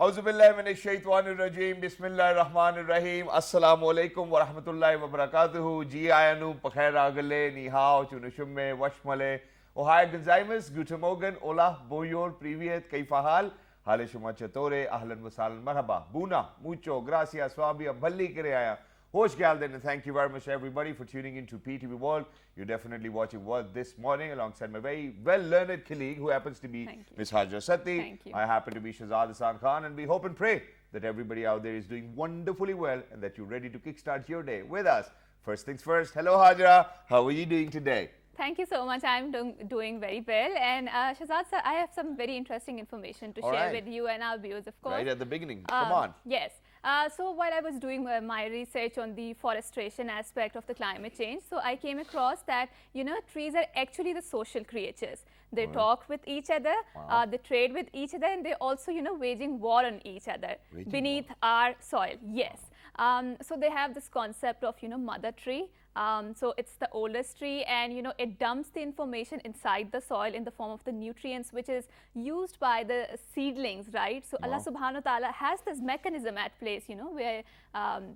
Auzubillahiminash-shaytanir-rajeem. Bismillahir-rahmanir-rahim. Assalamu-alaikum wa rahmatullahi wa barakatuhu. Ji ayanu, pakhair agale, ni hao, chunushumme, washmale. Ohai Gonzaimus, guten Morgen, hola, boyor, privyet, kaifahal. Hale shuma chatore, ahlan wa sahlan, marhaba. Buna, mucho, gracias, swabia, bhalli kare aaya. Hosh Galden, and thank you very much everybody for tuning in to PTV World. You're definitely watching World this morning alongside my very well-learned colleague who happens to be Ms. Hajra Satti. Thank you. I happen to be Shahzad Hasan Khan, and we hope and pray that everybody out there is doing wonderfully well and that you're ready to kickstart your day with us. First things first, hello Hajra, how are you doing today? Thank you so much. I'm doing very well. And Shahzad sir, I have some very interesting information to share with you and our viewers, of course. Right at the beginning, come on. Yes. So while I was doing my research on the forestation aspect of the climate change, so I came across that, trees are actually the social creatures. They talk with each other, they trade with each other, and they also, waging war on each other beneath our soil. Yes. So they have this concept of, mother tree. So it's the oldest tree, and it dumps the information inside the soil in the form of the nutrients which is used by the seedlings, right? So Allah subhanahu wa ta'ala has this mechanism at place, where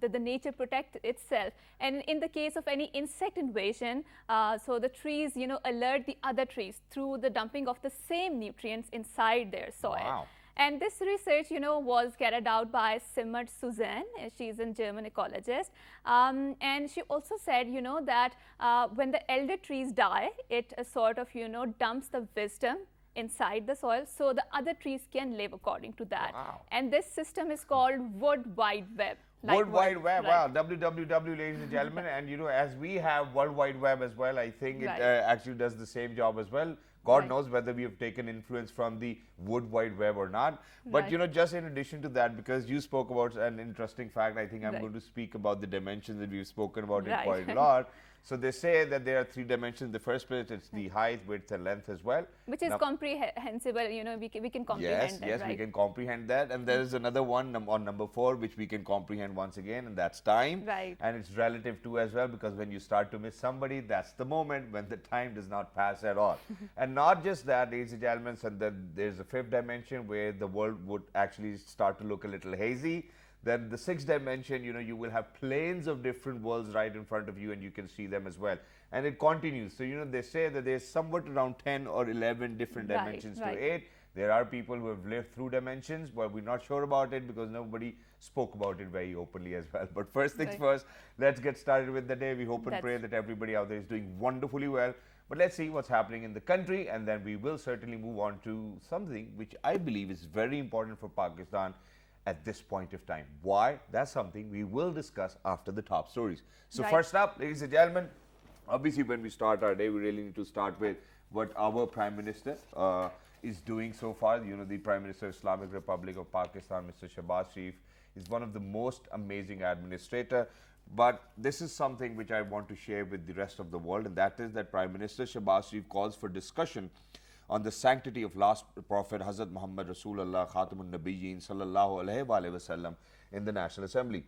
the nature protects itself. And in the case of any insect invasion, so the trees, alert the other trees through the dumping of the same nutrients inside their soil. Wow. And this research, was carried out by Simmert Suzanne. She's a German ecologist. And she also said, that when the elder trees die, it sort of, dumps the wisdom inside the soil so the other trees can live according to that. Wow. And this system is called Wood Wide Web. World Wide Web, right. Wow, WWW, ladies and gentlemen. And as we have World Wide Web as well, I think it actually does the same job as well. God knows whether we have taken influence from the Wood Wide Web or not. But just in addition to that, because you spoke about an interesting fact, I think I'm going to speak about the dimensions that we've spoken about it quite a lot. So they say that there are 3 dimensions. In the first place, it's the height, width, and length as well. Which is comprehensible, we can comprehend that, Yes, we can comprehend that. And there is another one on number 4, which we can comprehend once again, and that's time. Right. And it's relative too as well, because when you start to miss somebody, that's the moment when the time does not pass at all. And not just that, ladies and gentlemen, so there's a 5th dimension where the world would actually start to look a little hazy. Then the 6th dimension, you will have planes of different worlds right in front of you, and you can see them as well. And it continues. So, they say that there's somewhat around 10 or 11 different dimensions to 8. There are people who have lived through dimensions, but we're not sure about it because nobody spoke about it very openly as well. But first things first, let's get started with the day. We hope and pray that everybody out there is doing wonderfully well. But let's see what's happening in the country, and then we will certainly move on to something which I believe is very important for Pakistan at this point of time. Why? That's something we will discuss after the top stories. So first up, ladies and gentlemen, obviously when we start our day, we really need to start with what our Prime Minister is doing so far. The Prime Minister of Islamic Republic of Pakistan, Mr. Shehbaz Sharif, is one of the most amazing administrator. But this is something which I want to share with the rest of the world, and that is that Prime Minister Shehbaz Sharif calls for discussion on the sanctity of last Prophet Hazrat Muhammad Rasulullah Khatamun Nabiyyin Sallallahu Alaihi Wasallam in the National Assembly.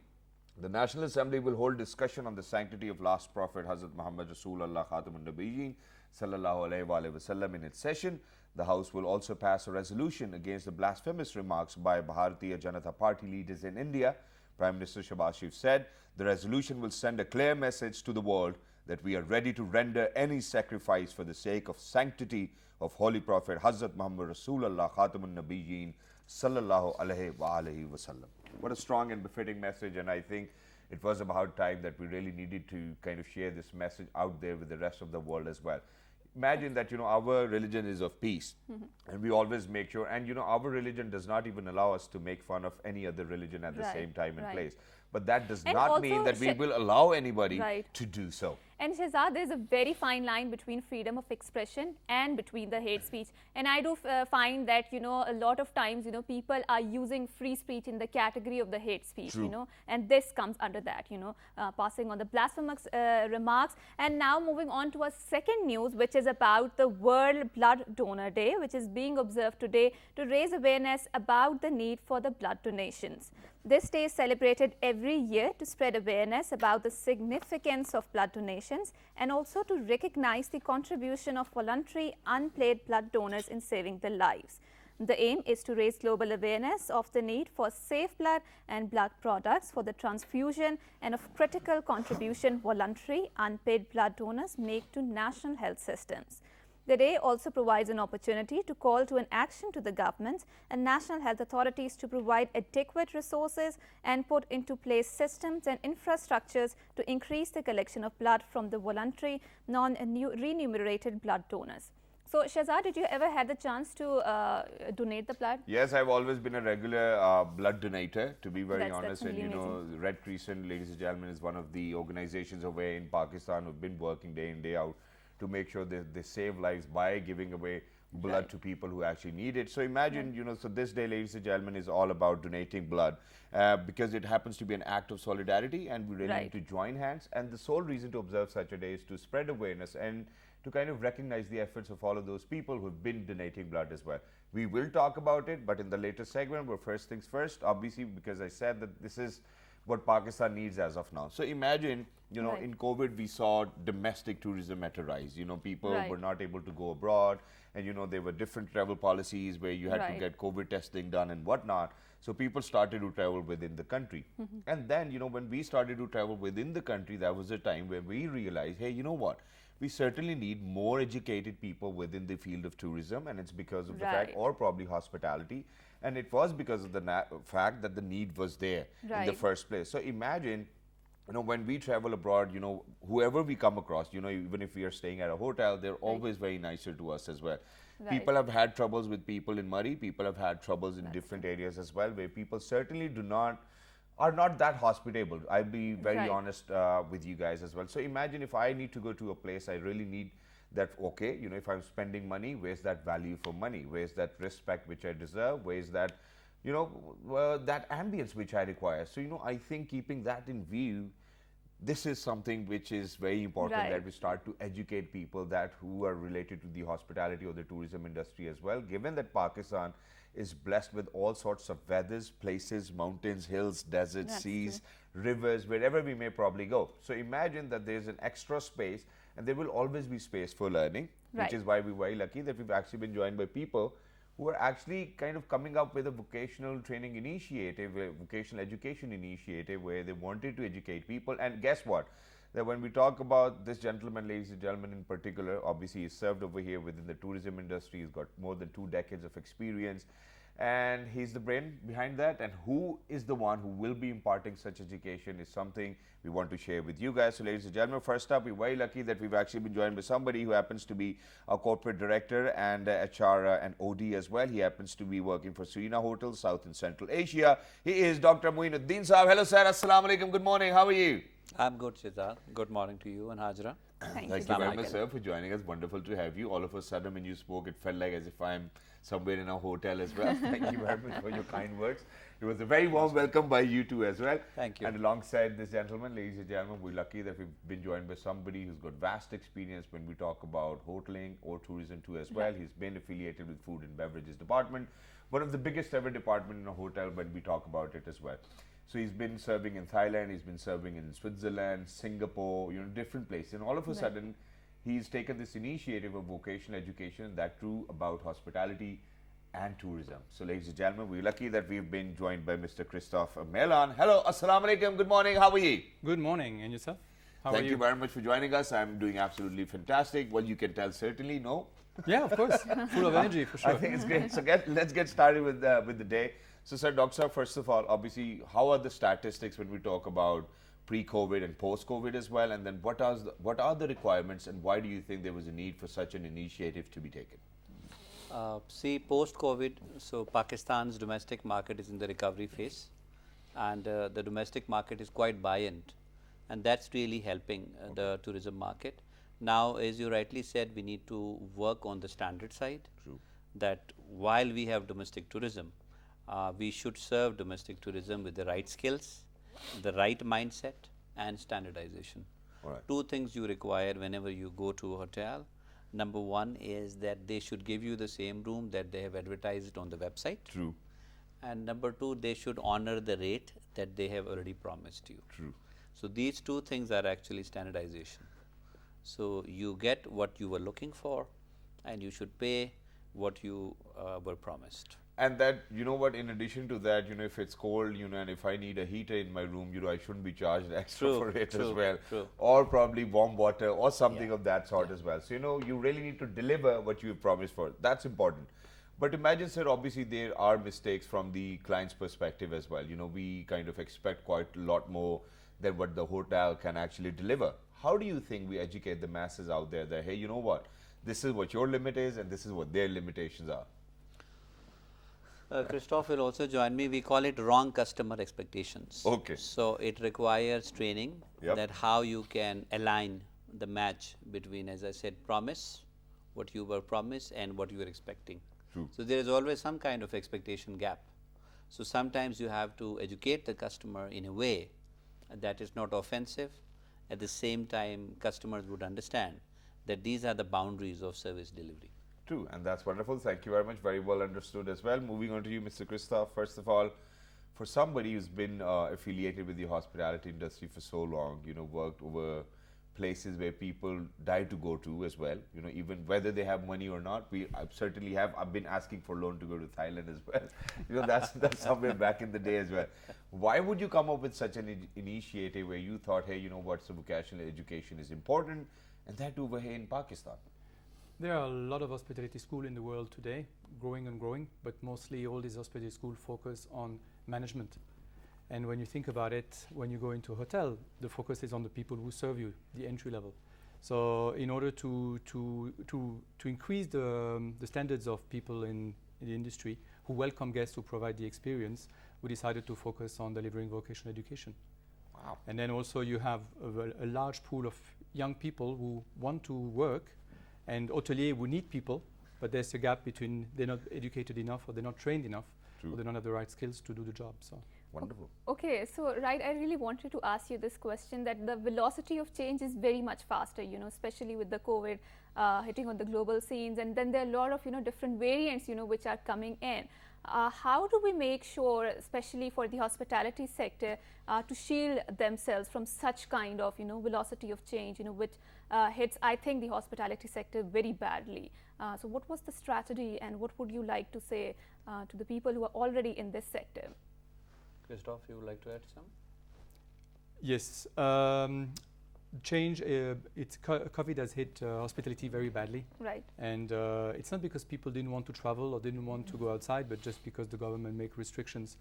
The National Assembly will hold discussion on the sanctity of last Prophet Hazrat Muhammad Rasulullah Khatamun Nabiyyin Sallallahu Alaihi Wasallam in its session. The House will also pass a resolution against the blasphemous remarks by Bharatiya Janata Party leaders in India. Prime Minister Shehbaz Sharif said the resolution will send a clear message to the world that we are ready to render any sacrifice for the sake of sanctity of Holy Prophet Hazrat Muhammad Rasulullah Khatamun Nabiyyin Sallallahu Alaihi Wasallam. What a strong and befitting message, and I think it was about time that we really needed to kind of share this message out there with the rest of the world as well. Imagine that, our religion is of peace, and we always make sure, and our religion does not even allow us to make fun of any other religion at the same time and place. but that does And not also, mean that we will allow anybody Right. to do so. And Shehzad, there's a very fine line between freedom of expression and between the hate speech. And I do find that, a lot of times, people are using free speech in the category of the hate speech, True. and this comes under that, passing on the blasphemous remarks. And now moving on to our second news, which is about the World Blood Donor Day, which is being observed today to raise awareness about the need for the blood donations. This day is celebrated every year to spread awareness about the significance of blood donations and also to recognize the contribution of voluntary unpaid blood donors in saving their lives. The aim is to raise global awareness of the need for safe blood and blood products for the transfusion and of critical contribution voluntary unpaid blood donors make to national health systems. The day also provides an opportunity to call to an action to the governments and national health authorities to provide adequate resources and put into place systems and infrastructures to increase the collection of blood from the voluntary, non-remunerated blood donors. So, Shehzad, did you ever had the chance to donate the blood? Yes, I've always been a regular blood donator, to be very That's honest. And really Red Crescent, ladies and gentlemen, is one of the organizations over in Pakistan who've been working day in, day out to make sure that they save lives by giving away blood to people who actually need it. So imagine, so this day, ladies and gentlemen, is all about donating blood because it happens to be an act of solidarity and we really need to join hands. And the sole reason to observe such a day is to spread awareness and to kind of recognize the efforts of all of those people who have been donating blood as well. We will talk about it, but in the later segment, but first things first, obviously, because I said that this is what Pakistan needs as of now. So imagine, in COVID, we saw domestic tourism at a rise. People were not able to go abroad, and there were different travel policies where you had to get COVID testing done and whatnot. So people started to travel within the country. And then, when we started to travel within the country, that was a time where we realized, hey, you know what? We certainly need more educated people within the field of tourism, and it's because of the fact, or probably hospitality, and it was because of the fact that the need was there in the first place. So imagine, when we travel abroad, whoever we come across, even if we are staying at a hotel, they're always very nicer to us as well. People have had troubles with people in Murray, people have had troubles in different areas as well, where people certainly are not that hospitable. I'll be very honest with you guys as well. So imagine if I need to go to a place, I really need that, okay, if I'm spending money, where's that value for money? Where's that respect which I deserve? Where's that, that ambience which I require? So, I think keeping that in view, this is something which is very important that we start to educate people that who are related to the hospitality or the tourism industry as well, given that Pakistan is blessed with all sorts of weathers, places, mountains, hills, deserts, seas, rivers, wherever we may probably go. So imagine that there's an extra space and there will always be space for learning, which is why we're very lucky that we've actually been joined by people who are actually kind of coming up with a vocational training initiative, a vocational education initiative where they wanted to educate people. And guess what? That when we talk about this gentleman, ladies and gentlemen in particular, obviously he's served over here within the tourism industry. He's got more than 2 decades of experience and he's the brain behind that. And who is the one who will be imparting such education is something we want to share with you guys. So ladies and gentlemen, first up, we're very lucky that we've actually been joined by somebody who happens to be a corporate director and HR and OD as well. He happens to be working for Serena Hotels, South and Central Asia. He is Dr. Moinuddin Saab. Hello sir, Assalamu Alaikum. Good morning. How are you? I'm good, Shehzad. Good morning to you and Hajra. Thank you very much, sir, for joining us. Wonderful to have you. All of a sudden, when you spoke, it felt like as if I'm somewhere in a hotel as well. Thank you very much for your kind words. It was a very warm welcome by you too as well. Thank you. And alongside this gentleman, ladies and gentlemen, we're lucky that we've been joined by somebody who's got vast experience when we talk about hoteling or tourism too as well. He's been affiliated with Food and Beverages Department, one of the biggest ever department in a hotel when we talk about it as well. So he's been serving in Thailand, he's been serving in Switzerland, Singapore, different places. And all of a sudden, he's taken this initiative of vocational education that too about hospitality and tourism. So ladies and gentlemen, we're lucky that we've been joined by Mr. Christophe Melan. Hello, Assalamu Alaikum, good morning, how are you? Good morning, and yourself? How are you? Thank you very much for joining us. I'm doing absolutely fantastic. Well, you can tell certainly, no? Yeah, of course, full of energy for sure. I think it's great. So let's get started with the day. So sir, Doctor, first of all, obviously, how are the statistics when we talk about pre-COVID and post-COVID as well? And then what are the requirements and why do you think there was a need for such an initiative to be taken? See, post-COVID, so Pakistan's domestic market is in the recovery phase. and the domestic market is quite buoyant, and that's really helping the tourism market. Now, as you rightly said, we need to work on the standard side. True. That while we have domestic tourism, we should serve domestic tourism with the right skills, the right mindset, and standardization. All right. Two things you require whenever you go to a hotel. Number one is that they should give you the same room that they have advertised on the website. True. And number two, they should honor the rate that they have already promised you. True. So these two things are actually standardization. So you get what you were looking for, and you should pay what you were promised. And that, you know what, in addition to that, you know, if it's cold, you know, and if I need a heater in my room, you know, I shouldn't be charged extra True, for it as true, well. true. Or probably warm water or something of that sort as well. So, you know, you really need to deliver what you promised for. That's important. But imagine, sir, obviously there are mistakes from the client's perspective as well. You know, we kind of expect quite a lot more than what the hotel can actually deliver. How do you think we educate the masses out there that, hey, you know what, this is what your limit is and this is what their limitations are? Christoph will also join me. We call it wrong customer expectations. Okay. So it requires training Yep. that how you can align the match between, as I said, promise, what you were promised, and what you were expecting. True. So there is always some kind of expectation gap. So sometimes you have to educate the customer in a way that is not offensive. At the same time, customers would understand that these are the boundaries of service delivery. True, and that's wonderful. Thank you very much. Very well understood as well. Moving on to you, Mr. Christoph. First of all, for somebody who's been affiliated with the hospitality industry for so long, you know, worked over places where people die to go to as well, you know, even whether they have money or not. I certainly have. I've been asking for loan to go to Thailand as well. You know, that's somewhere back in the day as well. Why would you come up with such an initiative where you thought, hey, you know what, so vocational education is important, and that over here in Pakistan? There are a lot of hospitality schools in the world today, growing and growing, but mostly all these hospitality schools focus on management. And when you think about it, when you go into a hotel, the focus is on the people who serve you, the entry level. So in order to increase the standards of people in the industry who welcome guests, who provide the experience, we decided to focus on delivering vocational education. Wow. And then also you have a large pool of young people who want to work, and hotelier we need people, but there's a gap between they're not educated enough, or they're not trained enough, True. or they don't have the right skills to do the job. So Wonderful. Okay, so right, I really wanted to ask you this question, that the velocity of change is very much faster, you know, especially with the COVID hitting on the global scenes, and then there are a lot of, you know, different variants, you know, which are coming in. How do we make sure, especially for the hospitality sector, to shield themselves from such kind of, you know, velocity of change, you know, which hits, I think, the hospitality sector very badly. So what was the strategy, and what would you like to say to the people who are already in this sector? Christoph, you would like to add some? yes, change. COVID has hit hospitality very badly, Right. and it's not because people didn't want to travel or didn't want to go outside, but just because the government make restrictions.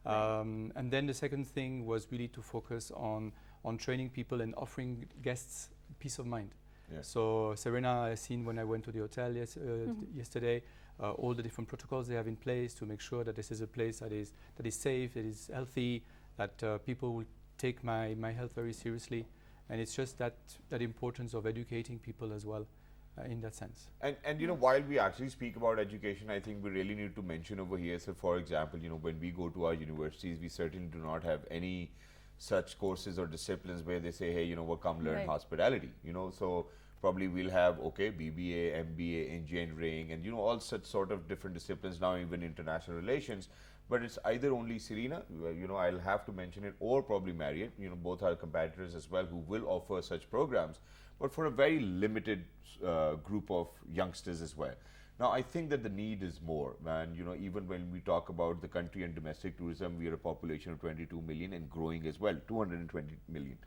And then the second thing was really to focus on training people and offering guests peace of mind. Yeah. So Serena, I seen when I went to the hotel yesterday, all the different protocols they have in place to make sure that this is a place that is safe, that is healthy, that people will take my health very seriously, and it's just that importance of educating people as well in that sense. And you know, while we actually speak about education, I think we really need to mention over here. So, for example, you know, when we go to our universities, we certainly do not have any such courses or disciplines where they say, hey, you know, well, come learn Right. hospitality. You know, so probably we'll have BBA, MBA, engineering, and you know, all such sort of different disciplines now, even international relations. But it's either only Serena, you know, I'll have to mention it, or probably Marriott. You know, both are competitors as well who will offer such programs, but for a very limited group of youngsters as well. Now, I think that the need is more, and you know, even when we talk about the country and domestic tourism, we are a population of 22 million and growing as well, 220 million.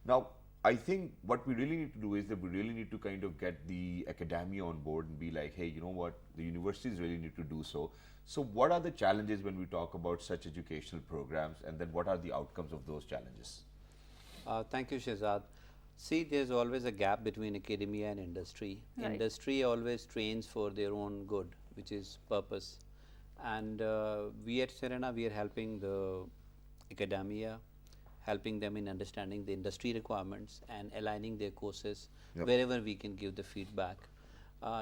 Now, I think what we really need to do is that we really need to kind of get the academia on board and be like, hey, you know what, the universities really need to do so. So what are the challenges when we talk about such educational programs, and then what are the outcomes of those challenges? Thank you, Shehzad. See, there's always a gap between academia and industry. Right. Industry always trains for their own good, which is purpose. And we at Serena, we are helping the academia, helping them in understanding the industry requirements and aligning their courses Yep. wherever we can give the feedback.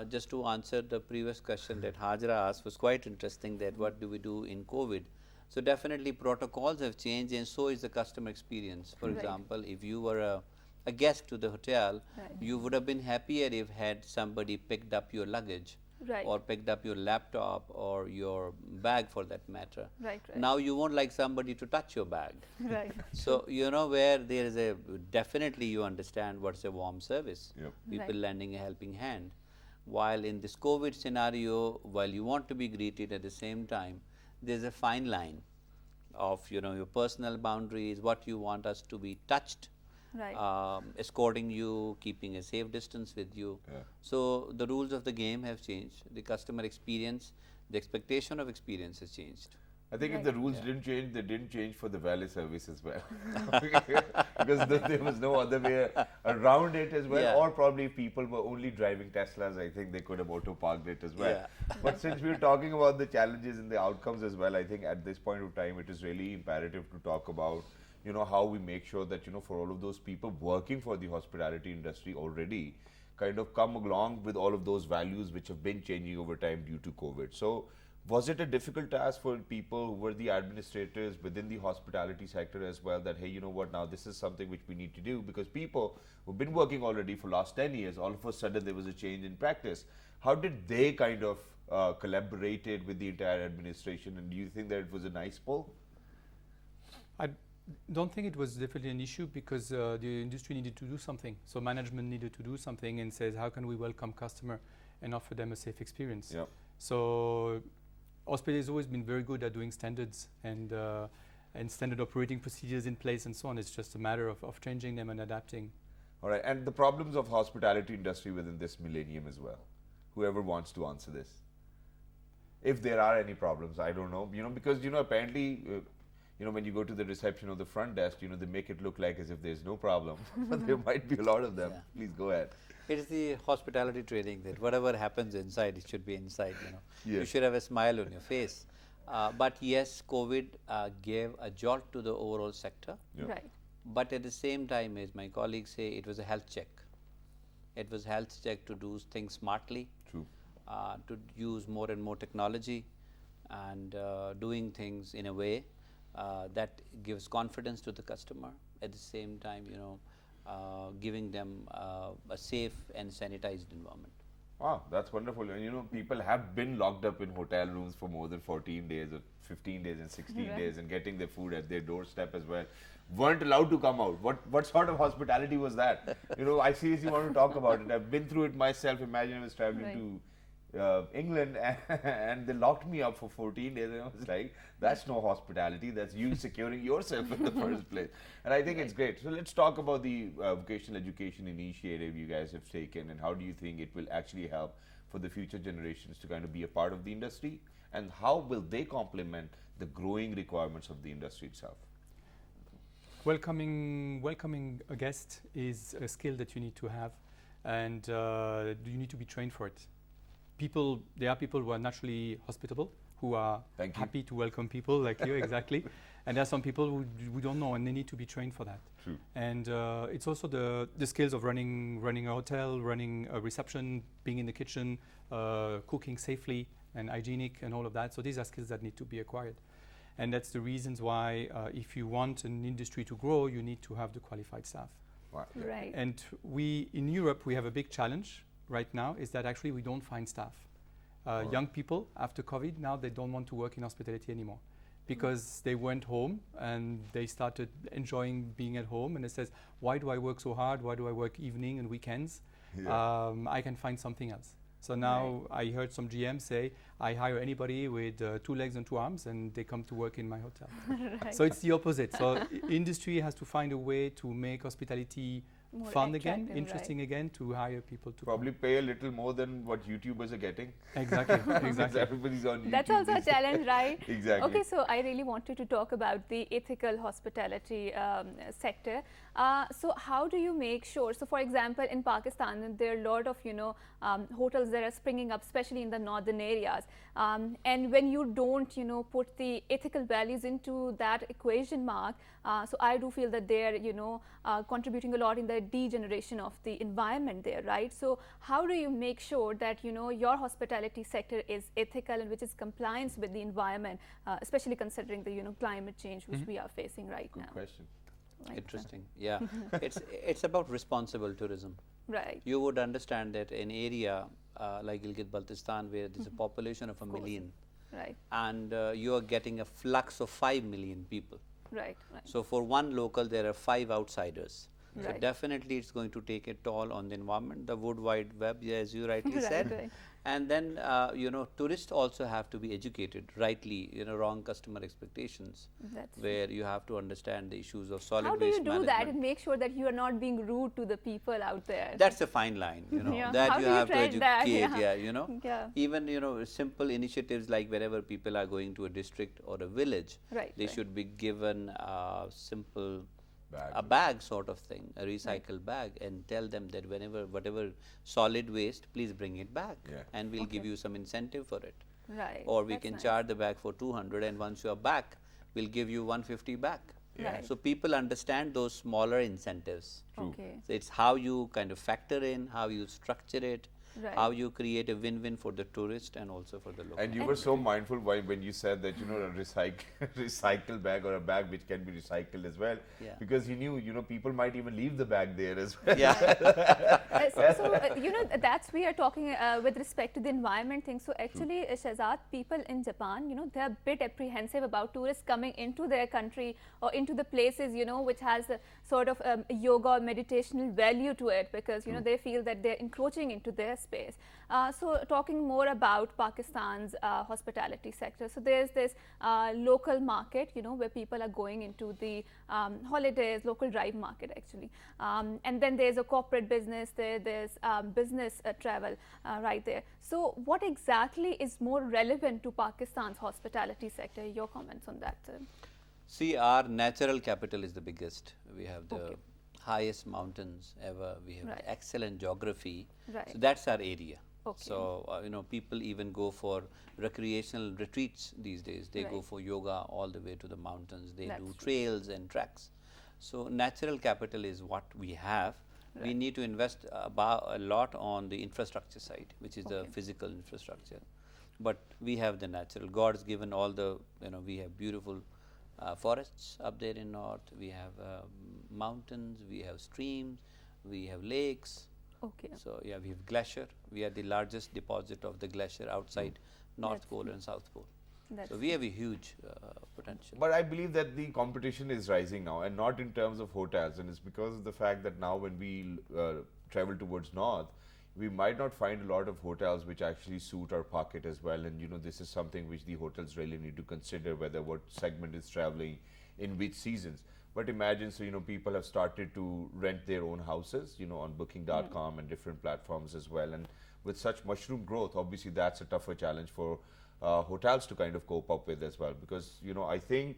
Just to answer the previous question that Hajra asked was quite interesting, that what do we do in COVID? So definitely protocols have changed, and so is the customer experience. For Right. example, if you were a guest to the hotel, Right. you would have been happier if had somebody picked up your luggage Right. or picked up your laptop or your bag for that matter. Right, right. Now you won't like somebody to touch your bag. Right. So you know where there is a, definitely you understand what's a warm service. Yep. People Right. lending a helping hand. While in this COVID scenario, while you want to be greeted, at the same time, there's a fine line of your personal boundaries, what you want us to be touched, Right. escorting you, keeping a safe distance with you. Yeah. So the rules of the game have changed. The customer experience, the expectation of experience has changed. I think if Right. the rules didn't change, they didn't change for the valet service as well. Because there was no other way around it as well. Yeah. Or probably if people were only driving Teslas, I think they could have auto parked it as well. Yeah. But since we're talking about the challenges and the outcomes as well, I think at this point of time, it is really imperative to talk about, how we make sure that, for all of those people working for the hospitality industry already, kind of come along with all of those values which have been changing over time due to COVID. So, was it a difficult task for people who were the administrators within the hospitality sector as well, that, hey, you know what, now this is something which we need to do, because people who've been working already for last 10 years, all of a sudden there was a change in practice. How did they kind of collaborated with the entire administration, and do you think that it was a nice pull? I don't think it was definitely an issue, because the industry needed to do something. So management needed to do something and says, how can we welcome customer and offer them a safe experience? Yeah. So hospitality has always been very good at doing standards and standard operating procedures in place and so on. It's just a matter of changing them and adapting. All right, and the problems of hospitality industry within this millennium as well. Whoever wants to answer this. If there are any problems, I don't know, because, apparently, when you go to the reception or the front desk, they make it look like as if there's no problem, but there might be a lot of them. Yeah. Please go ahead. It is the hospitality training that whatever happens inside, it should be inside. You Yes. should have a smile on your face. But yes, COVID gave a jolt to the overall sector. Yeah. Right. But at the same time, as my colleagues say, it was a health check. It was health check to do things smartly, True. to use more and more technology, and doing things in a way that gives confidence to the customer. At the same time, giving them a safe and sanitized environment. Wow, that's wonderful. And people have been locked up in hotel rooms for more than 14 days or 15 days and 16 Right. days, and getting their food at their doorstep as well. Weren't allowed to come out. What sort of hospitality was that? I seriously want to talk about it. I've been through it myself. Imagine I was traveling Right. to England and they locked me up for 14 days, and I was like, that's no hospitality, that's you securing yourself in the first place. And I think it's great. So let's talk about the vocational education initiative you guys have taken, and how do you think it will actually help for the future generations to kind of be a part of the industry, and how will they complement the growing requirements of the industry itself? Welcoming a guest is a skill that you need to have, and you need to be trained for it. There are people who are naturally hospitable, who are Thank you. happy to welcome people like you, exactly. And there are some people who don't know, and they need to be trained for that. True. And it's also the skills of running a hotel, running a reception, being in the kitchen, cooking safely and hygienic, and all of that. So these are skills that need to be acquired. And that's the reasons why if you want an industry to grow, you need to have the qualified staff. Wow. Right. And in Europe, we have a big challenge right now, is that actually we don't find staff. Young people, after COVID, now they don't want to work in hospitality anymore, because they went home and they started enjoying being at home, and it says, why do I work so hard? Why do I work evening and weekends? Yeah. I can find something else. So now I heard some GM say, I hire anybody with 2 legs and 2 arms, and they come to work in my hotel. Right. So it's the opposite. So industry has to find a way to make hospitality More fun again, attractive, interesting again, to hire people to Probably pay a little more than what YouTubers are getting. come. Exactly, Because exactly. everybody's on YouTube. That's also a these days. challenge, right? Exactly. Okay, so I really wanted to talk about the ethical hospitality sector. So how do you make sure? So for example, in Pakistan, there are a lot of hotels that are springing up, especially in the northern areas. And when you don't put the ethical values into that equation mark, so I do feel that they're contributing a lot in the degeneration of the environment there, right? So how do you make sure that your hospitality sector is ethical and which is compliance with the environment, especially considering the climate change which we are facing right now? Good question. Right. Interesting. Yeah. It's about responsible tourism. Right. You would understand that an area like Gilgit-Baltistan, where there's a population of a million, Right. and you are getting a flux of 5 million people. Right. Right. So for one local, there are 5 outsiders. So Right. definitely, it's going to take a toll on the environment, the Wood Wide Web, as you rightly Right, said. right. And then tourists also have to be educated rightly. Wrong customer expectations, That's true. where you have to understand the issues of solid How do waste you do management. that and make sure that you are not being rude to the people out there? That's a fine line, Yeah. that How you do you have to tread educate. that? Yeah, Yeah. Even simple initiatives like wherever people are going to a district or a village, Right, they right. should be given a simple Bag. a bag sort of thing, a recycle bag, and tell them that whatever solid waste, please bring it back, Yeah. and we'll give Okay. you some incentive for it. Right. Or we That's can nice. charge the bag for 200, and once you are back, we'll give you 150 back. Yeah. Right. So people understand those smaller incentives. True. Okay. So it's how you kind of factor in, how you structure it, Right. how you create a win-win for the tourist and also for the local. And you were so mindful when you said that a recycle bag or a bag which can be recycled as well, Yeah. because you knew people might even leave the bag there as well. Yeah. That's we are talking with respect to the environment thing. So actually, Shahzad, people in Japan, they are a bit apprehensive about tourists coming into their country or into the places, which has a sort of yoga or meditational value to it, because they feel that they're encroaching into their space. So talking more about Pakistan's hospitality sector. So there's this local market, where people are going into the holidays, local drive market actually. And then there's a corporate business, there's business travel right there. So what exactly is more relevant to Pakistan's hospitality sector? Your comments on that, sir? See, our natural capital is the biggest. We have the Okay. highest mountains ever. We have Right. excellent geography. Right. So that's our area. Okay. So people even go for recreational retreats these days. They go Right. for yoga all the way to the mountains. They That's do true. trails and treks. So natural capital is what we have. We Right. need to invest a lot on the infrastructure side, which is the Okay. physical infrastructure. But we have the natural. God's given all the, we have beautiful forests up there in north. We have mountains, we have streams, we have lakes. Okay. So yeah, we have glacier. We are the largest deposit of the glacier outside North That's Pole and South Pole. That's So we have a huge potential. But I believe that the competition is rising now, and not in terms of hotels, and it's because of the fact that now when we travel towards north, we might not find a lot of hotels which actually suit our pocket as well. And this is something which the hotels really need to consider, whether what segment is traveling in which seasons. But imagine, so people have started to rent their own houses, on Booking.com and different platforms as well. And with such mushroom growth, obviously that's a tougher challenge for hotels to kind of cope up with as well. Because I think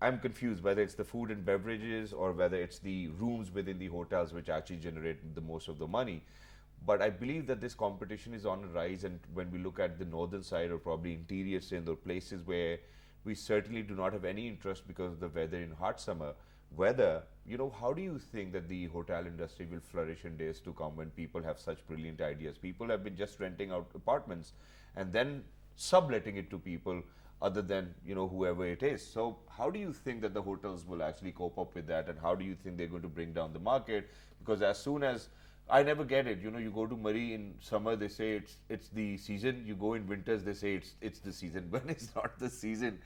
I'm confused whether it's the food and beverages or whether it's the rooms within the hotels which actually generate the most of the money. But I believe that this competition is on a rise, and when we look at the northern side or probably interior Sindh or places where we certainly do not have any interest because of the weather in hot summer, how do you think that the hotel industry will flourish in days to come when people have such brilliant ideas? People have been just renting out apartments and then subletting it to people other than whoever it is. So how do you think that the hotels will actually cope up with that, and how do you think they're going to bring down the market? Because as soon as I never get it. You go to Murray in summer, they say it's the season. You go in winters, they say it's the season. When it's not the season,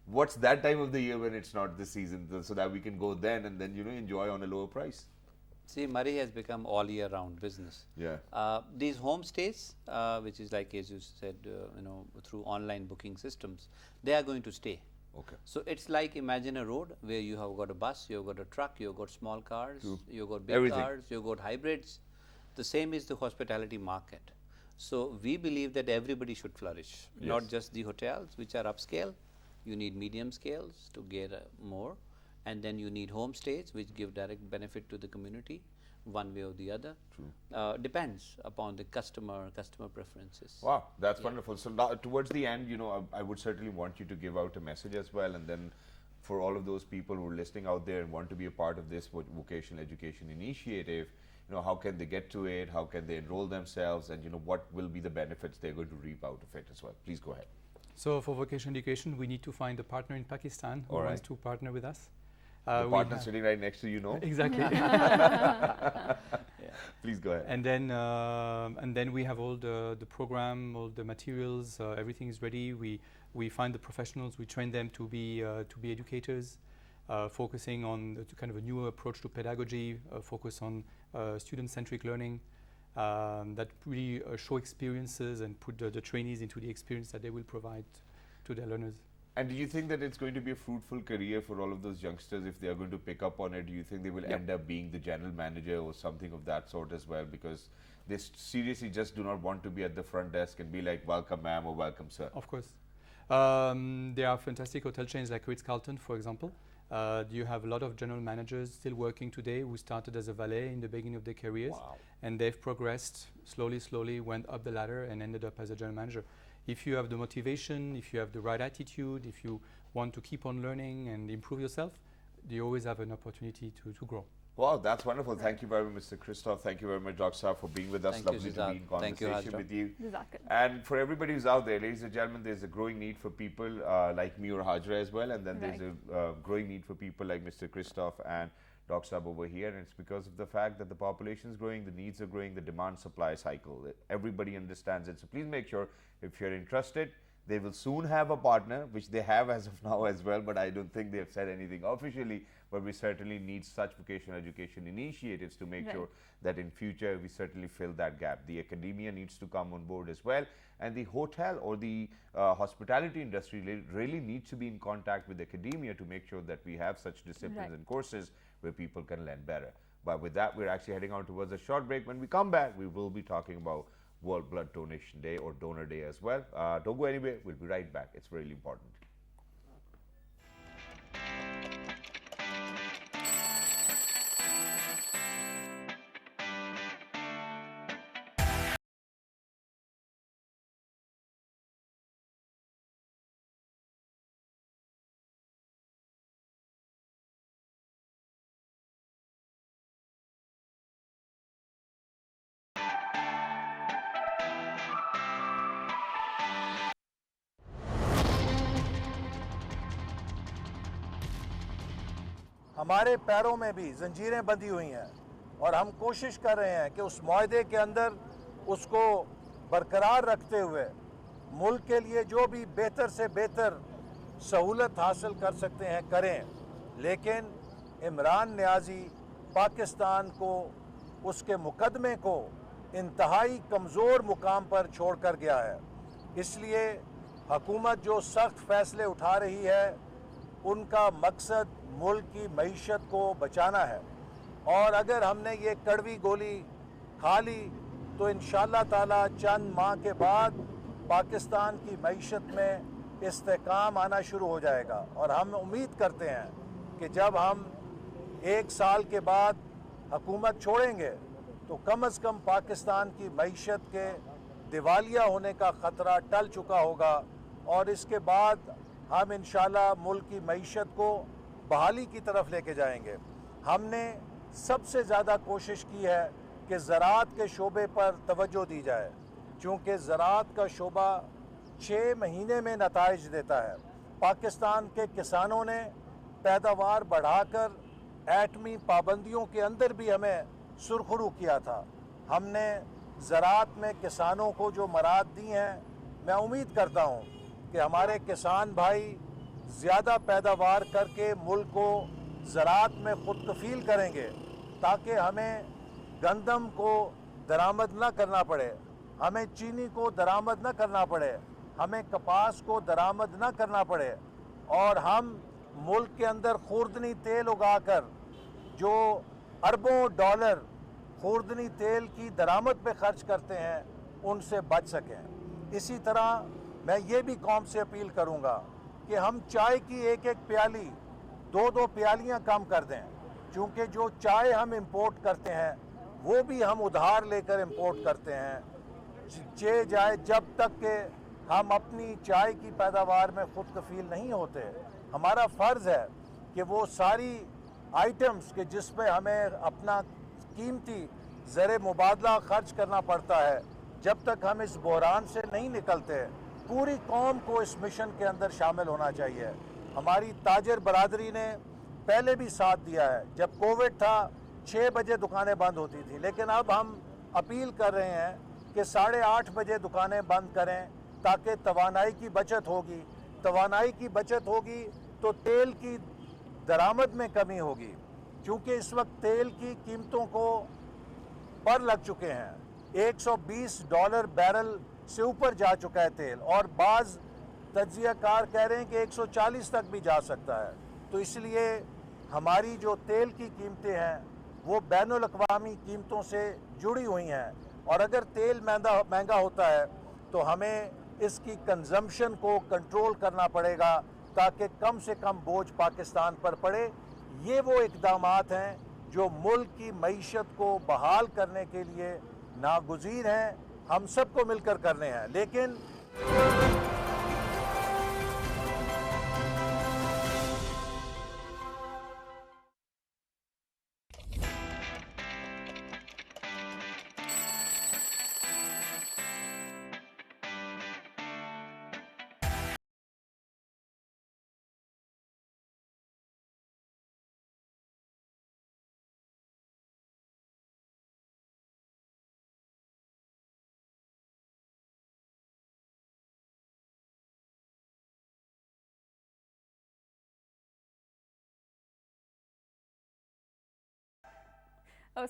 what's that time of the year when it's not the season, so that we can go then and then enjoy on a lower price? See, Murray has become all year round business. Yeah. These homestays, which is like as you said, through online booking systems, they are going to stay. Okay. So it's like, imagine a road where you have got a bus, you've got a truck, you've got small cars, True. you've got big Everything. cars, you've got hybrids. The same is the hospitality market. So we believe that everybody should flourish, not Yes. just the hotels which are upscale. You need medium scales to get more, and then you need homestays which give direct benefit to the community one way or the other. True. Depends upon the customer preferences. Wow, that's wonderful. So now, towards the end, you know, I would certainly want you to give out a message as well, and then for all of those people who are listening out there and want to be a part of this vocational education initiative, you know, how can they get to it? How can they enroll themselves? And, you know, what will be the benefits they're going to reap out of it as well? Please go ahead. So for vocational education, we need to find a partner in Pakistan who wants to partner with us. The partner sitting right next to you, know? Exactly. Please go ahead. And then we have all the program, all the materials, everything is ready. We find the professionals, we train them to be educators, focusing on kind of a new approach to pedagogy, focus on student-centric learning, that really show experiences and put the trainees into the experience that they will provide to their learners. And do you think that it's going to be a fruitful career for all of those youngsters if they are going to pick up on it? Do you think they will end up being the general manager or something of that sort as well? Because they seriously just do not want to be at the front desk and be like, welcome ma'am or welcome sir. Of course. There are fantastic hotel chains like Ritz-Carlton, for example. You have a lot of general managers still working today who started as a valet in the beginning of their careers. Wow. And they've progressed slowly, went up the ladder and ended up as a general manager. If you have the motivation, if you have the right attitude, if you want to keep on learning and improve yourself, you always have an opportunity to grow. Wow, that's wonderful. Thank you very much, Mr. Christoph. Thank you very much, Dr. Saab, for being with us. Thank you, Lovely to Zizak. be in Thank you, conversation Hajra. with you. Jazakallah. And for everybody who's out there, ladies and gentlemen, there's a growing need for people like me or Hajra as well. And then there's a growing need for people like Mr. Christoph and Dr. Saab over here. And it's because of the fact that the population is growing, the needs are growing, the demand-supply cycle. Everybody understands it. So please make sure, if you're interested, they will soon have a partner, which they have as of now as well, but I don't think they've said anything officially. But we certainly need such vocational education initiatives to make sure that in future we certainly fill that gap. The academia needs to come on board as well, and the hotel or the hospitality industry really needs to be in contact with academia to make sure that we have such disciplines and courses where people can learn better. But with that, we're actually heading on towards a short break. When we come back, we will be talking about World Blood Donation Day or Donor Day as well. Don't go anywhere. We'll be right back. It's really important. हमारे पैरों में भी जंजीरें बंधी हुई हैं और हम कोशिश कर रहे हैं कि उस मुआहदे के अंदर उसको बरकरार रखते हुए मुल्क के लिए जो भी बेहतर से बेहतर सहूलत हासिल कर सकते हैं करें, लेकिन इमरान नियाज़ी पाकिस्तान को उसके मुकदमे को इंतहाई कमज़ोर मुकाम पर छोड़ कर गया है। इसलिए हुकूमत जो सख्त फ़ैसले उठा रही है उनका मकसद मुल्क की मईशत को बचाना है, और अगर हमने ये कड़वी गोली खा ली तो इंशाअल्लाह ताला चंद माह के बाद पाकिस्तान की मईशत में इस्तेकाम आना शुरू हो जाएगा। और हम उम्मीद करते हैं कि जब हम 1 साल के बाद हुकूमत छोड़ेंगे तो कम से कम पाकिस्तान की मईशत के दिवालिया होने का ख़तरा टल चुका होगा, और इसके बाद हम इंशाअल्लाह मुल्क की मईशत को बहाली की तरफ लेके जाएंगे। हमने सबसे ज़्यादा कोशिश की है कि ज़राअत के शोबे पर तवज्जो दी जाए, चूँकि ज़राअत का शोबा 6 महीने में नताइज देता है। पाकिस्तान के किसानों ने पैदावार बढ़ाकर एटमी पाबंदियों के अंदर भी हमें सुरखरू किया था। हमने ज़राअत में किसानों को जो मराद दी हैं, मैं उम्मीद करता हूँ कि हमारे किसान भाई ज़्यादा पैदावार करके मुल्क को ज़राअत में ख़ुद कफ़ील करेंगे, ताकि हमें गंदम को दरामद न करना पड़े, हमें चीनी को दरामद न करना पड़े, हमें कपास को दरामद न करना पड़े, और हम मुल्क के अंदर खुर्दनी तेल उगाकर जो अरबों डॉलर खुर्दनी तेल की दरामद पे खर्च करते हैं उनसे बच सकें। इसी तरह मैं ये भी कौम से अपील करूँगा कि हम चाय की एक एक प्याली 2-2 प्यालियां कम कर दें, क्योंकि जो चाय हम इंपोर्ट करते हैं वो भी हम उधार लेकर इंपोर्ट करते हैं। जाए जब तक के हम अपनी चाय की पैदावार में खुद कफील नहीं होते, हमारा फ़र्ज़ है कि वो सारी आइटम्स के जिस पे हमें अपना कीमती ज़र मुबादला खर्च करना पड़ता है, जब तक हम इस बहरान से नहीं निकलते, पूरी कौम को इस मिशन के अंदर शामिल होना चाहिए। हमारी ताजर बरादरी ने पहले भी साथ दिया है। जब कोविड था 6 बजे दुकानें बंद होती थी, लेकिन अब हम अपील कर रहे हैं कि 8:30 बजे दुकानें बंद करें, ताकि तवानाई की बचत होगी। तवानाई की बचत होगी तो तेल की दरामद में कमी होगी, क्योंकि इस वक्त तेल की कीमतों को पर लग चुके हैं। $120 बैरल से ऊपर जा चुका है तेल, और बाज़ तज्जियाकार कह रहे हैं कि 140 तक भी जा सकता है। तो इसलिए हमारी जो तेल की कीमतें हैं वो बैनुल अक़वामी कीमतों से जुड़ी हुई हैं, और अगर तेल महंगा होता है तो हमें इसकी कंजम्पशन को कंट्रोल करना पड़ेगा, ताकि कम से कम बोझ पाकिस्तान पर पड़े। ये वो इक़दामात हैं जो मुल्क की मईशत को बहाल करने के लिए नागुज़ीर हैं, हम सबको मिलकर करने हैं। लेकिन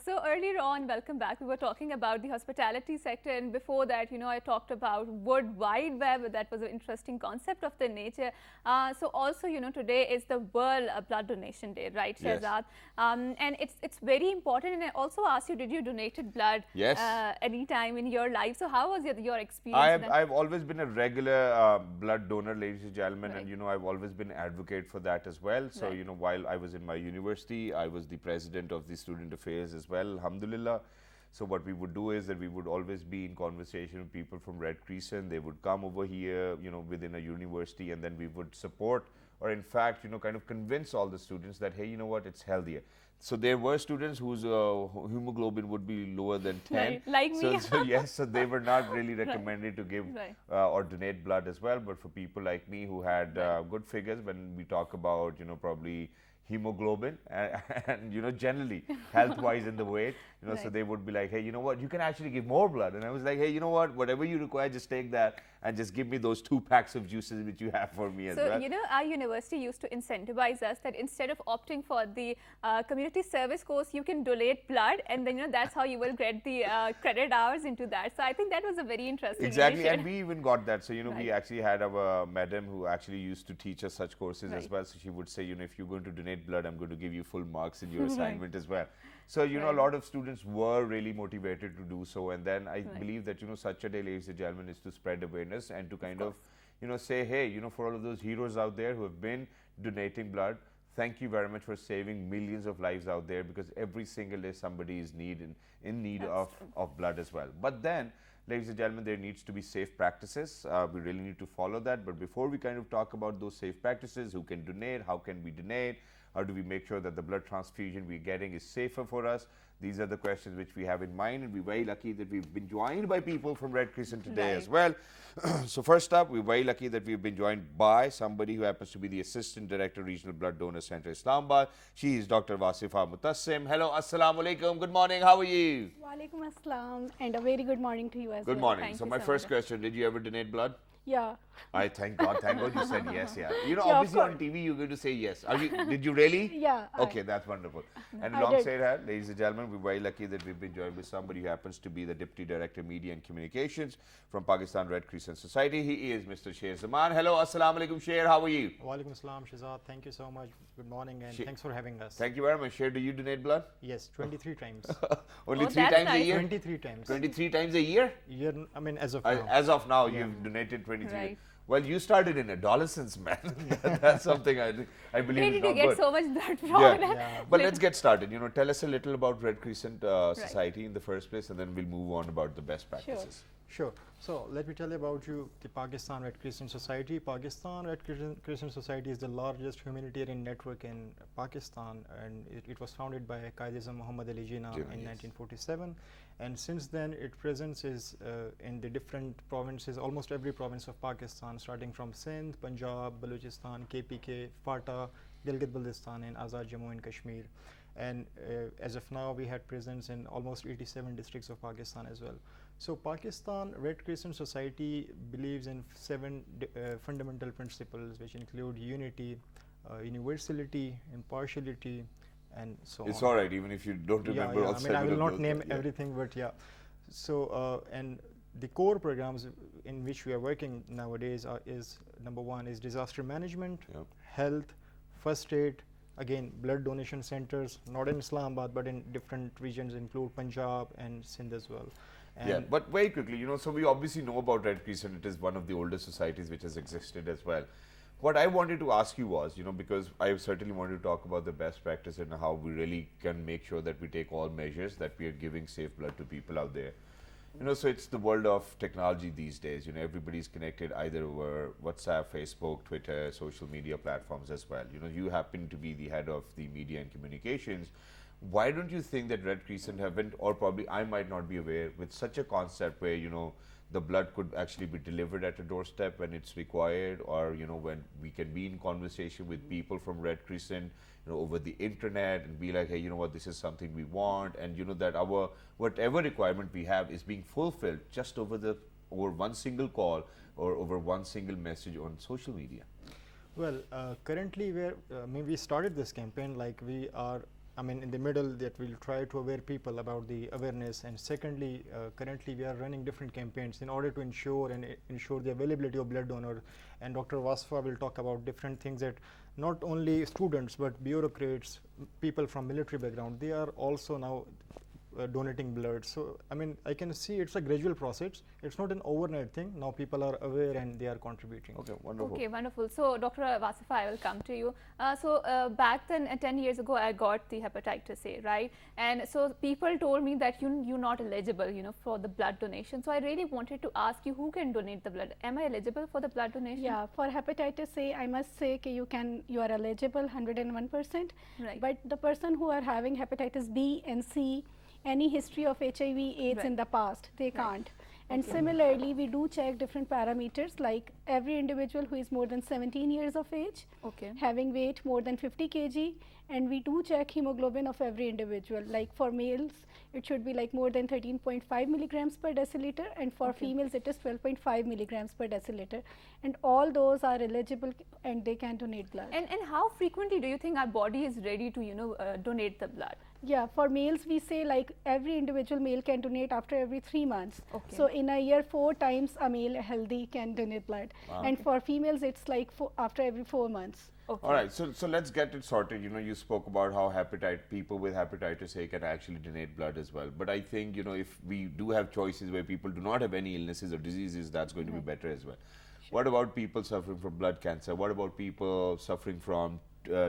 So earlier on, welcome back, we were talking about the hospitality sector, and before that, I talked about World Wide Web. That was an interesting concept of the nature. So also, today is the World Blood Donation Day, right, Shehzad? Yes. And it's very important. And I also asked you, did you donated blood Yes. any time in your life? So how was your experience? I've always been a regular blood donor, ladies and gentlemen, Right. and I've always been an advocate for that as well. So Right. while I was in my university, I was the president of the student affairs as well, alhamdulillah. So what we would do is that we would always be in conversation with people from Red Crescent. They would come over here, within a university, and then we would support, or in fact, kind of convince all the students that, hey, you know what, it's healthier. So there were students whose hemoglobin would be lower than 10. Right, like me. So yes, so they were not really recommended to give Right. or donate blood as well. But for people like me who had good figures, when we talk about, probably hemoglobin and generally health-wise in the weight, so Right. they would be like, hey, you know what, you can actually give more blood. And I was like, hey, you know what, whatever you require, just take that and just give me those 2 packs of juices which you have for me as So, well. our university used to incentivize us that instead of opting for the community service course, you can donate blood, and then, that's how you will get the credit hours into that. So, I think that was a very interesting Exactly, initiative. and we even got that. So, we Right. actually had our madam who actually used to teach us such courses as Right. well. So, she would say, if you're going to donate blood, I'm going to give you full marks in your Right. assignment as well. So, a Right. lot of students were really motivated to do so. And then I Right. believe that, such a day, ladies and gentlemen, is to spread awareness and to kind of, say, hey, for all of those heroes out there who have been donating blood, thank you very much for saving millions of lives out there, because every single day somebody is in need That's of blood as well. But then, ladies and gentlemen, there needs to be safe practices. We really need to follow that. But before we kind of talk about those safe practices, who can donate, how can we donate, how do we make sure that the blood transfusion we're getting is safer for us? These are the questions which we have in mind, and we're very lucky that we've been joined by people from Red Crescent today Right. as well. So first up, we're very lucky that we've been joined by somebody who happens to be the Assistant Director, Regional Blood Donor Center, Islamabad. She is Dr. Wasifa Mutassim. Hello, Assalamu Alaikum. Good morning. How are you? Walaikum assalam, and a very good morning to you as Good well. morning. Thank So you my so first much. question, did you ever donate blood? Yeah. I thank God you said yes, yeah. Yeah, of Obviously on course. TV you're going to say yes. Did you really? Yeah, Okay, that's wonderful. And I alongside her, ladies and gentlemen, we're very lucky that we've been joined with somebody who happens to be the Deputy Director, Media and Communications from Pakistan Red Crescent Society. He is Mr. Sher Zaman. Hello, Assalamu Alaikum, Sher. How are you? Walaikum assalam, Shehzad. Thank you so much. Good morning, and She- thanks for having us. Thank you very much. Sher, do you donate blood? Yes, 23 times. Only Oh, 3 that's times a nice. year? 23 times. 23 times a year? I mean, as of now. As of now, you've donated 23. Right. Well, you started in adolescence, man. That's something I believe Where is did not you get good. so much blood from? Yeah. But let's get started. Tell us a little about Red Crescent Society in the first place, and then we'll move on about the best practices. Sure. So let me tell you about the Pakistan Red Crescent Society. Pakistan Red Crescent Society is the largest humanitarian network in Pakistan, and it was founded by Qaid-e-Azam Muhammad Ali Jinnah in 1947. And since then, its presence is in the different provinces, almost every province of Pakistan, starting from Sindh, Punjab, Balochistan, KPK, FATA, Gilgit-Baltistan, and Azad Jammu and Kashmir. And as of now, we had presence in almost 87 districts of Pakistan as well. So Pakistan Red Crescent Society believes in 7 fundamental principles, which include unity, universality, impartiality, and so on. It's all right, even if you don't remember all I mean, I will not name those, everything, but yeah. So, and the core programs in which we are working nowadays is number 1 is disaster management, health, first aid, again blood donation centers, not in Islamabad but in different regions, include Punjab and Sindh as well. And yeah, but very quickly, so we obviously know about Red Crescent. It is one of the oldest societies which has existed as well. What I wanted to ask you was, because I certainly wanted to talk about the best practice and how we really can make sure that we take all measures that we are giving safe blood to people out there. So it's the world of technology these days. Everybody's connected either over WhatsApp, Facebook, Twitter, social media platforms as well. You happen to be the head of the media and communications. Why don't you think that Red Crescent haven't, or probably I might not be aware, with such a concept where, the blood could actually be delivered at a doorstep when it's required, or, when we can be in conversation with people from Red Crescent, over the internet and be like, hey, what, this is something we want, and, that our, whatever requirement we have is being fulfilled just over one single call or over one single message on social media. well, currently we started this campaign, like we are, in the middle, that we'll try to aware people about the awareness. And secondly, currently we are running different campaigns in order to ensure the availability of blood donor. And Dr. Wasfa will talk about different things that not only students but bureaucrats, people from military background, they are also now donating blood. So I can see it's a gradual process. It's not an overnight thing. Now people are aware and they are contributing. Okay, wonderful. Okay, wonderful. So Dr. Wasfa, I will come to you. Back then, 10 years ago, I got the hepatitis A, right? And so people told me that you're not eligible, for the blood donation. So I really wanted to ask you, who can donate the blood? Am I eligible for the blood donation? Yeah, for hepatitis A, I must say you are eligible 101%. Right. But the person who are having hepatitis B and C, any history of HIV AIDS in the past, they can't. And similarly, we do check different parameters, like every individual who is more than 17 years of age, having weight more than 50 kg, and we do check hemoglobin of every individual. Like for males, it should be like more than 13.5 milligrams per deciliter, and for females, it is 12.5 milligrams per deciliter. And all those are eligible and they can donate blood. And how frequently do you think our body is ready to, donate the blood? Yeah, for males, we say like every individual male can donate after every 3 months. So in a year, 4 times a male healthy can donate blood. And for females, it's like after every 4 months. All right, so let's get it sorted. You spoke about how people with hepatitis A can actually donate blood as well. But I think, if we do have choices where people do not have any illnesses or diseases, that's going to be better as well. What about people suffering from blood cancer? What about people suffering from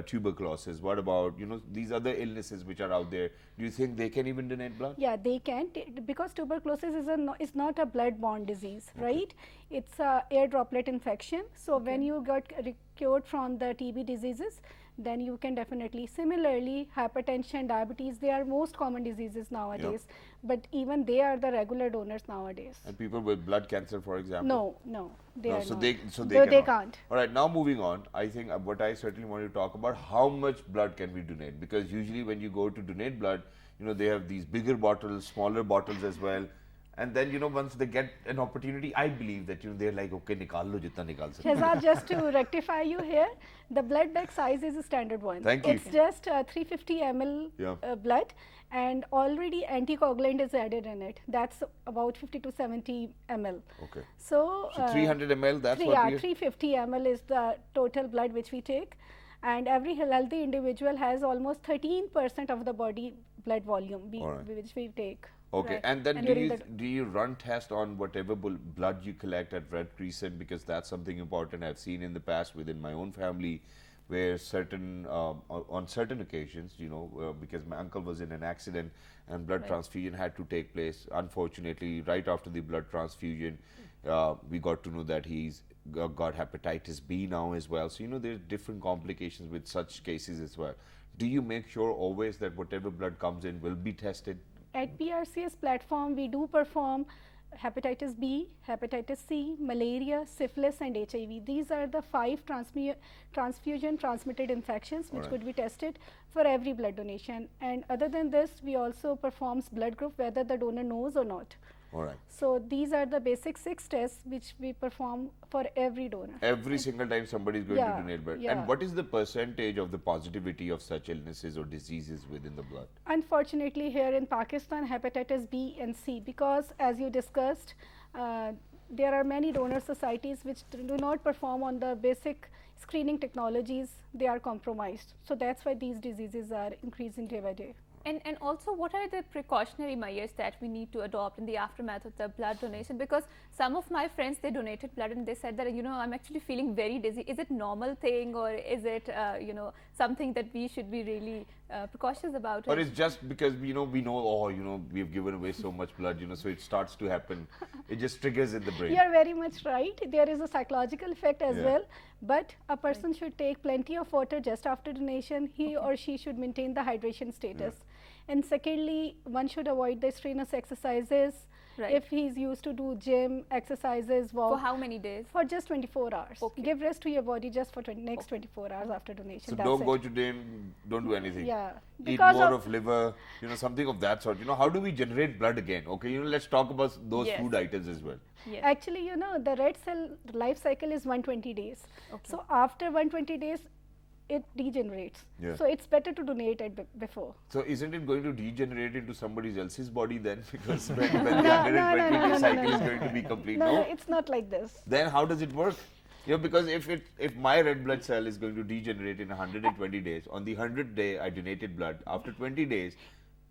tuberculosis? What about, these other illnesses which are out there? Do you think they can even donate blood? Yeah, they can, because tuberculosis is not a blood-borne disease, right? It's a air droplet infection. So when you got cured from the TB diseases, then you can definitely. Similarly, hypertension, diabetes, they are most common diseases nowadays, but even they are the regular donors nowadays. And people with blood cancer, for example? No, they are not. They can't. All right, now moving on, I think what I certainly want to talk about, how much blood can we donate? Because usually when you go to donate blood, they have these bigger bottles, smaller bottles as well. And then, once they get an opportunity, I believe that, they're like, okay, nikal lo jitna nikal sakte. Shehzad, just to rectify you here, the blood bag size is a standard one. Thank you. It's just 350 ml blood, and already anticoagulant is added in it. That's about 50 to 70 ml. Okay. So 300 ml, that's what we 350 ml is the total blood which we take. And every healthy individual has almost 13% of the body blood volume which we take. Okay, Right. and then And do during you the- do you run tests on whatever blood you collect at Red Crescent, because that's something important I've seen in the past within my own family, where certain on certain occasions, you know, because my uncle was in an accident and blood Right. transfusion had to take place. Unfortunately, right after the blood transfusion, we got to know that he's got hepatitis B now as well. So you know, there's different complications with such cases as well. Do you make sure always that whatever blood comes in will be tested? At PRCS platform, we do perform hepatitis B, hepatitis C, malaria, syphilis, and HIV. These are the 5 transfusion transmitted infections which Alright. could be tested for every blood donation. And other than this, we also performs blood group whether the donor knows or not. All right. So these are the basic 6 tests which we perform for every donor. Every single time somebody is going Yeah, to donate blood. yeah. And what is the percentage of the positivity of such illnesses or diseases within the blood? Unfortunately, here in Pakistan, hepatitis B and C, because as you discussed, there are many donor societies which do not perform on the basic screening technologies, they are compromised. So that's why these diseases are increasing day by day. And also, what are the precautionary measures that we need to adopt in the aftermath of the blood donation? Because some of my friends, they donated blood and they said that, you know, I'm actually feeling very dizzy. Is it normal thing, or is it, you know, something that we should be really precautious about? Or it's just because, you know, we know, oh, you know, we've given away so much blood, you know, so it starts to happen. It just triggers in the brain. You are very much right. There is a psychological effect as Yeah. well, but a person should take plenty of water just after donation. He or she should maintain the hydration status. And secondly, one should avoid the strenuous exercises. Right. If he's used to do gym, exercises, walk. For how many days? For just 24 hours. Okay. Give rest to your body just for next 24 hours after donation. So That's don't it. go to gym, don't do anything. Yeah. Eat Because more of liver, you know, something of that sort. You know, how do we generate blood again? Okay, you know, let's talk about those Yes. food items as well. Yes. Actually, you know, the red cell life cycle is 120 days. Okay. So after 120 days, it degenerates. Yeah. So it's better to donate it before. So isn't it going to degenerate into somebody else's body then? Because when the No, no, 120 no, day no, cycle no, is no. going to be complete, No, no? it's not like this. Then how does it work? You know, because if my red blood cell is going to degenerate in 120 days, on the 100th day I donated blood, after 20 days,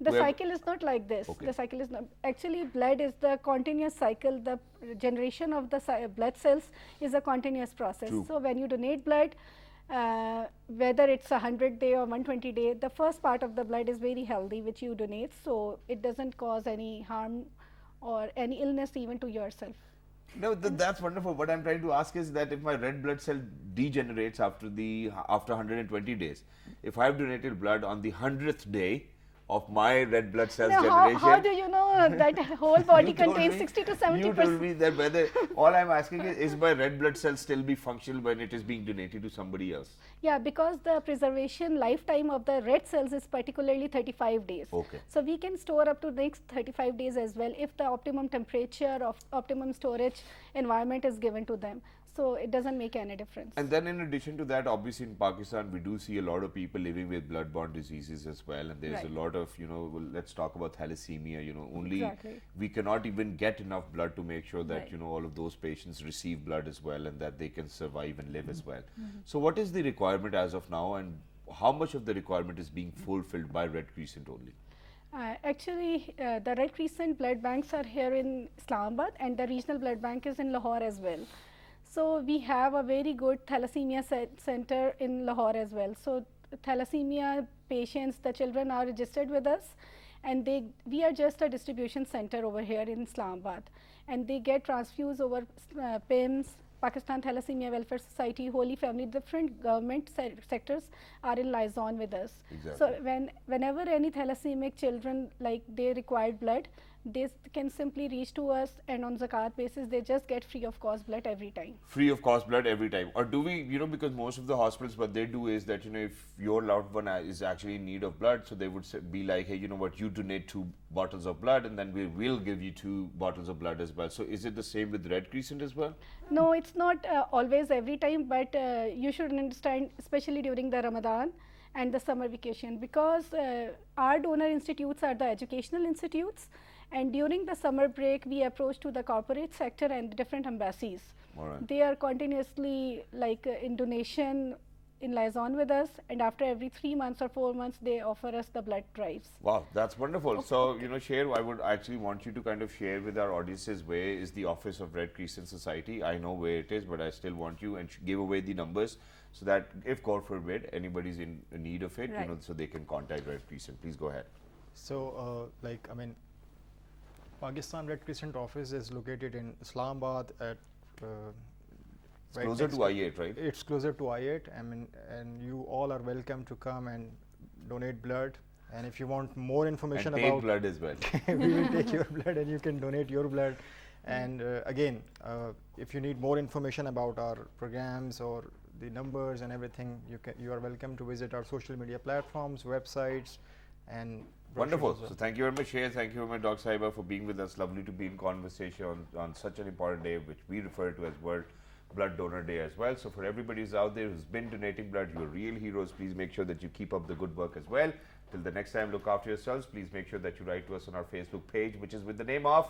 The where- cycle is not like this. Okay. The cycle is not. Actually, blood is the continuous cycle. The generation of the blood cells is a continuous process. True. So when you donate blood, whether it's a 100 day or 120 day, the first part of the blood is very healthy, which you donate. So it doesn't cause any harm or any illness even to yourself. No, that's wonderful. What I'm trying to ask is that if my red blood cell degenerates after 120 days, if I've donated blood on the 100th day of my red blood cells Now, generation, how do you know that whole body you told contains me- 60 to You 70%? told me that whether all I'm asking is my red blood cell still be functional when it is being donated to somebody else? Yeah, because the preservation lifetime of the red cells is particularly 35 days. Okay. So we can store up to next 35 days as well if the optimum temperature of optimum storage environment is given to them. So it doesn't make any difference. And then in addition to that, obviously in Pakistan, we do see a lot of people living with blood-borne diseases as well. And there's Right. a lot of, you know, well, let's talk about thalassemia, you know, only Exactly. we cannot even get enough blood to make sure that, Right. you know, all of those patients receive blood as well and that they can survive and live as well. So what is the requirement as of now, and how much of the requirement is being fulfilled by Red Crescent only? Actually, the Red Crescent blood banks are here in Islamabad, and the regional blood bank is in Lahore as well. So we have a very good thalassemia center in Lahore as well. So thalassemia patients, the children are registered with us, and we are just a distribution center over here in Islamabad, and they get transfused over PIMS, Pakistan Thalassemia Welfare Society, Holy Family, different government sectors are in liaison with us. Exactly. So whenever any thalassemic children, like they require blood, they can simply reach to us, and on zakat basis they just get free of cost blood every time. Free of cost blood every time? Or do we, you know, because most of the hospitals, what they do is that, you know, if your loved one is actually in need of blood, so they would be like, hey, you know what, you donate 2 bottles of blood and then we will give you 2 bottles of blood as well. So is it the same with Red Crescent as well? No, it's not always every time, but you should understand, especially during the Ramadan and the summer vacation, because our donor institutes are the educational institutes, and during the summer break we approach to the corporate sector and different embassies. All right. They are continuously like in donation in liaison with us, and after every 3 months or 4 months, they offer us the blood drives. Wow, that's wonderful. So, you know, Sher, I would actually want you to kind of share with our audiences where is the office of Red Crescent Society. I know where it is, but I still want you and give away the numbers so that if God forbid anybody's in need of it, you know, so they can contact Red Crescent. Please go ahead. So, Pakistan Red Crescent office is located in Islamabad at It's closer to I-8, right? It's closer to I-8. And you all are welcome to come and donate blood. And if you want more information and about take blood as well, we will take your blood, and you can donate your blood. And again, if you need more information about our programs or the numbers and everything, you are welcome to visit our social media platforms, websites, and wonderful. So thank you very much, Sher. Thank you very much, Dr. Sahiba, for being with us. Lovely to be in conversation on such an important day, which we refer to as World Blood Donor Day as well. So for everybody who's out there who's been donating blood, you're real heroes. Please make sure that you keep up the good work as well. Till the next time, look after yourselves. Please make sure that you write to us on our Facebook page, which is with the name of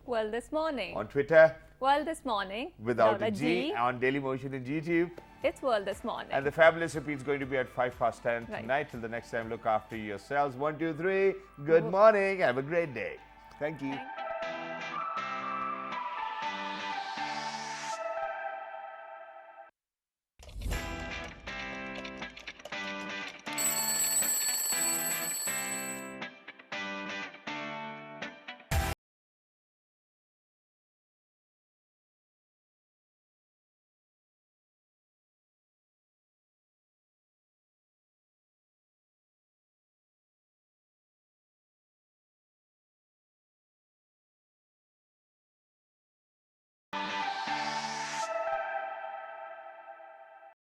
World This Morning. On Twitter, World This Morning. without a G. On Dailymotion and YouTube. It's World This Morning. And the fabulous repeat is going to be at 10:05 Right. tonight. Till the next time, look after yourselves. 1, 2, 3. Good morning. Have a great day. Thank you.